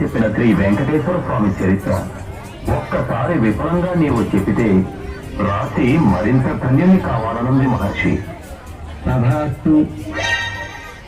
చెప్పిన శ్రీ వెంకటేశ్వర స్వామి చరిత్ర ఒక్కసారి విఫలంగా నీవు చెబితే రాసి మరింత ధన్యుని కావాలనుంది మహర్షి. తథాస్తు.